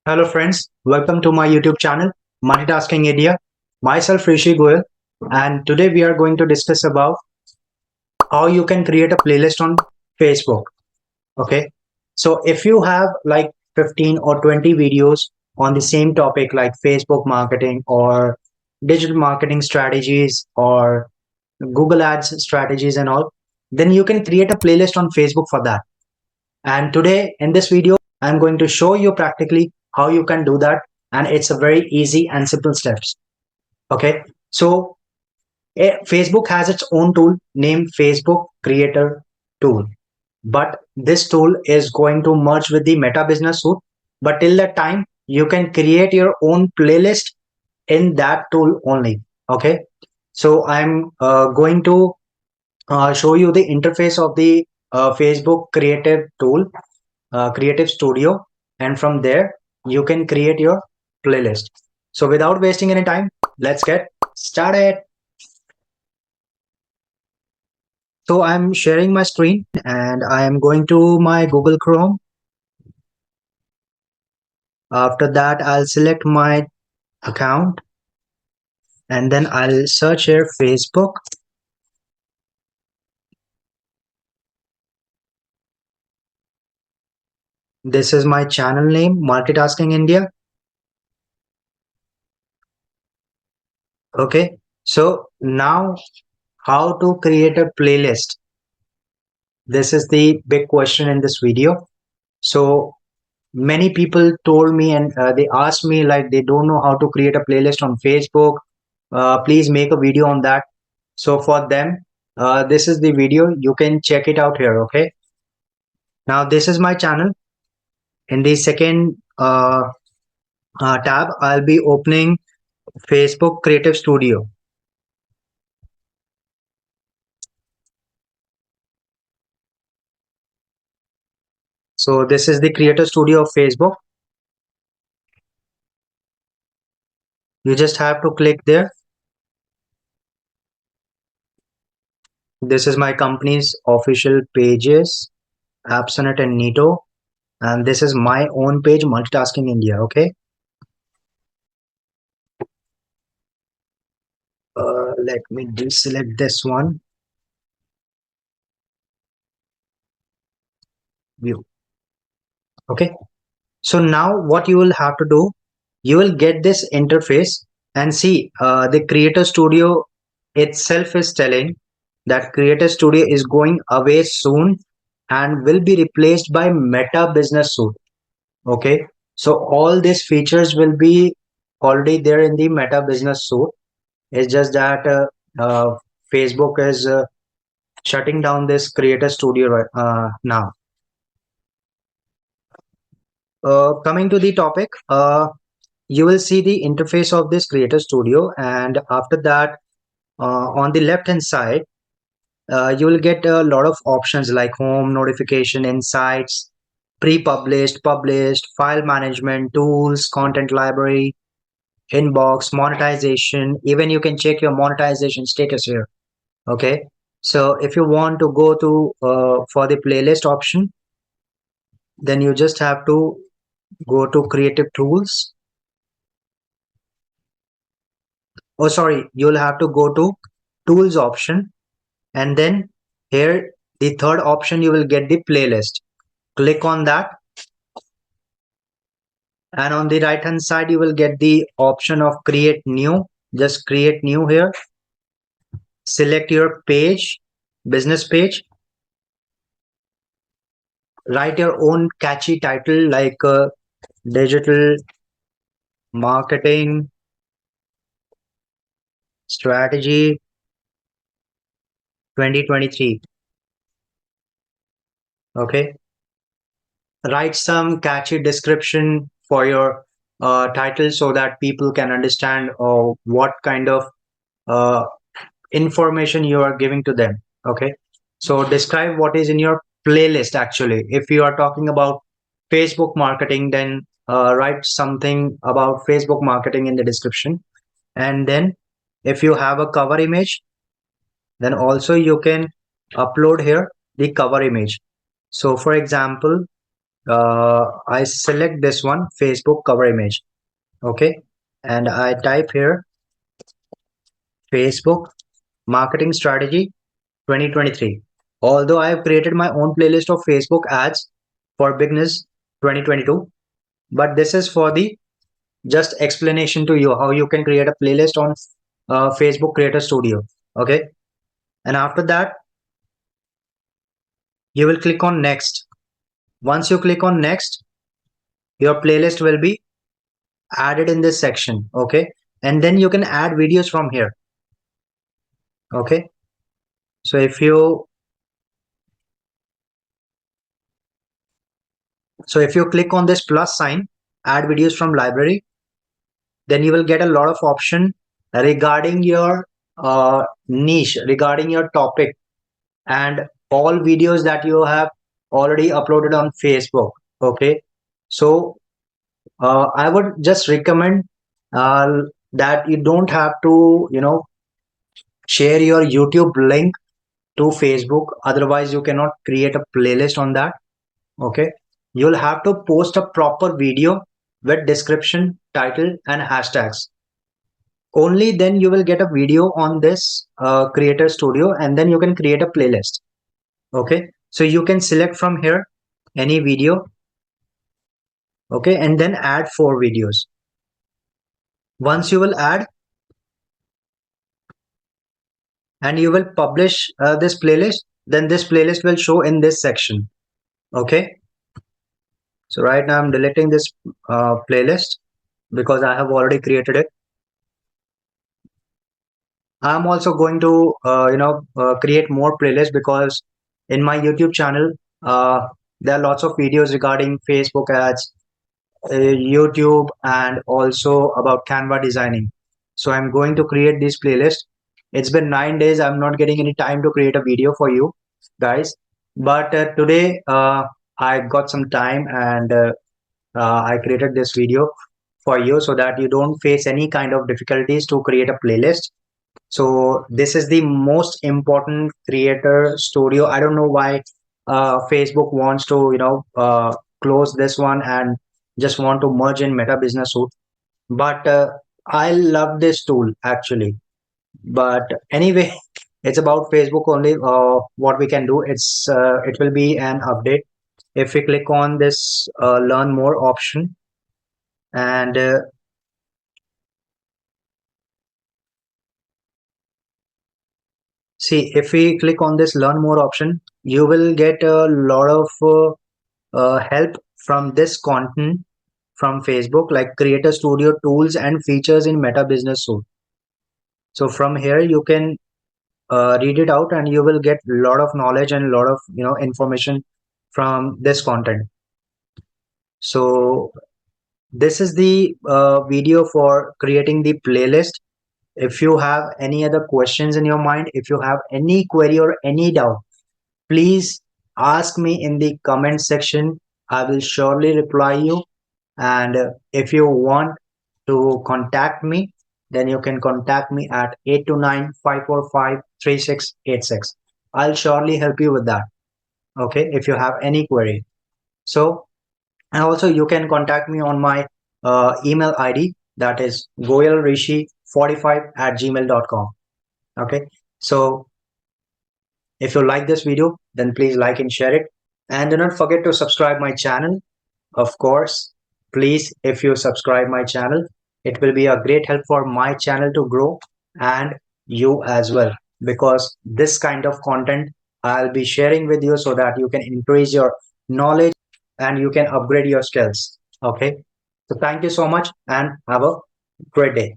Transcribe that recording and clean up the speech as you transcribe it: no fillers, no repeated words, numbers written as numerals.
Hello friends, welcome to my YouTube channel, MultiTasking India. Myself Rishi Goyal, and today we are going to discuss about how you can create a playlist on Facebook. Okay, so if you have like 15 or 20 videos on the same topic like Facebook marketing or digital marketing strategies or Google Ads strategies and all, then you can create a playlist on Facebook for that. And today in this video, I'm going to show you practically how you can do that. And it's a very easy and simple steps. Okay. So Facebook has its own tool named Facebook Creator Tool. But this tool is going to merge with the Meta Business Suite. But till that time, you can create your own playlist in that tool only. Okay. So I'm going to show you the interface of the Facebook Creative Tool, Creative Studio, and from there you can create your playlist. So without wasting any time, let's get started. So I'm sharing my screen and I am going to my Google Chrome. After that, I'll select my account and then I'll search here Facebook. This is my channel name, MultiTasking India. Okay. So now how to create a playlist? This is the big question in this video. So many people told me and they asked me like they don't know how to create a playlist on Facebook. Please make a video on that. So for them, this is the video. You can check it out here. Okay. Now this is my channel. In the second tab, I'll be opening Facebook Creative Studio. So this is the Creator Studio of Facebook. You just have to click there. This is my company's official pages, Appsonet and Neato. And this is my own page, MultiTasking India. Okay. Let me deselect this one. View. Okay. So now what you will have to do, you will get this interface and see the Creator Studio itself is telling that Creator Studio is going away soon and will be replaced by Meta Business Suite. Okay. So all these features will be already there in the Meta Business Suite. It's just that Facebook is shutting down this Creator Studio now. Coming to the topic, you will see the interface of this Creator Studio, and after that, on the left hand side, you will get a lot of options like home, notification, insights, pre-published, published, file management, tools, content library, inbox, monetization. Even you can check your monetization status here. Okay. So if you want to go to for the playlist option, then you just have to go to creative tools. Oh, sorry, you'll have to go to tools option and then here the third option you will get the playlist. Click on that and on the right hand side you will get the option of create new. Just create new here. Select your page, business page. Write your own catchy title like digital marketing strategy 2023. Okay. Write some catchy description for your title so that people can understand what kind of uh, information you are giving to them. Okay. So describe what is in your playlist actually. If you are talking about Facebook marketing, then write something about Facebook marketing in the description. And then if you have a cover image, then also you can upload here the cover image. So for example, I select this one, Facebook cover image. Okay. And I type here Facebook marketing strategy 2023. Although I have created my own playlist of Facebook ads for beginners 2022, but this is for the just explanation to you how you can create a playlist on Facebook Creator Studio. Okay. And after that, you will click on next. Once you click on next, your playlist will be added in this section. Okay. And then you can add videos from here. Okay. So if you click on this plus sign, add videos from library, then you will get a lot of option regarding your niche, regarding your topic, and all videos that you have already uploaded on Facebook. Okay. So I would just recommend that you don't have to, share your YouTube link to Facebook. Otherwise, you cannot create a playlist on that. Okay. You'll have to post a proper video with description, title, and hashtags. Only then you will get a video on this Creator Studio, and then you can create a playlist. Okay. So you can select from here any video. Okay. And then add 4 videos. Once you will add and you will publish this playlist, then this playlist will show in this section. Okay. So right now I'm deleting this playlist because I have already created it. I'm also going to, create more playlists because in my YouTube channel, there are lots of videos regarding Facebook ads, YouTube, and also about Canva designing. So I'm going to create this playlist. It's been 9 days. I'm not getting any time to create a video for you guys, but today I got some time and I created this video for you so that you don't face any kind of difficulties to create a playlist. So this is the most important creator studio. I don't know why Facebook wants to, close this one and just want to merge in Meta Business Suite. But I love this tool actually. But anyway, it's about Facebook only. What we can do, it will be an update. If we click on this learn more option and see, if we click on this learn more option, you will get a lot of help from this content from Facebook, like Creator Studio tools and features in Meta Business Suite. So from here, you can read it out and you will get a lot of knowledge and a lot of information from this content. So this is the video for creating the playlist. If you have any other questions in your mind, if you have any query or any doubt, please ask me in the comment section. I will surely reply you. And if you want to contact me, then you can contact me at 829-545-3686. I'll surely help you with that. Okay, if you have any query. So, and also you can contact me on my email ID, that is goyalrishi45@gmail.com. Okay, so if you like this video, then please like and share it. And do not forget to subscribe my channel. Of course, please, if you subscribe my channel, it will be a great help for my channel to grow and you as well, because this kind of content I'll be sharing with you so that you can increase your knowledge and you can upgrade your skills. Okay. So thank you so much and have a great day.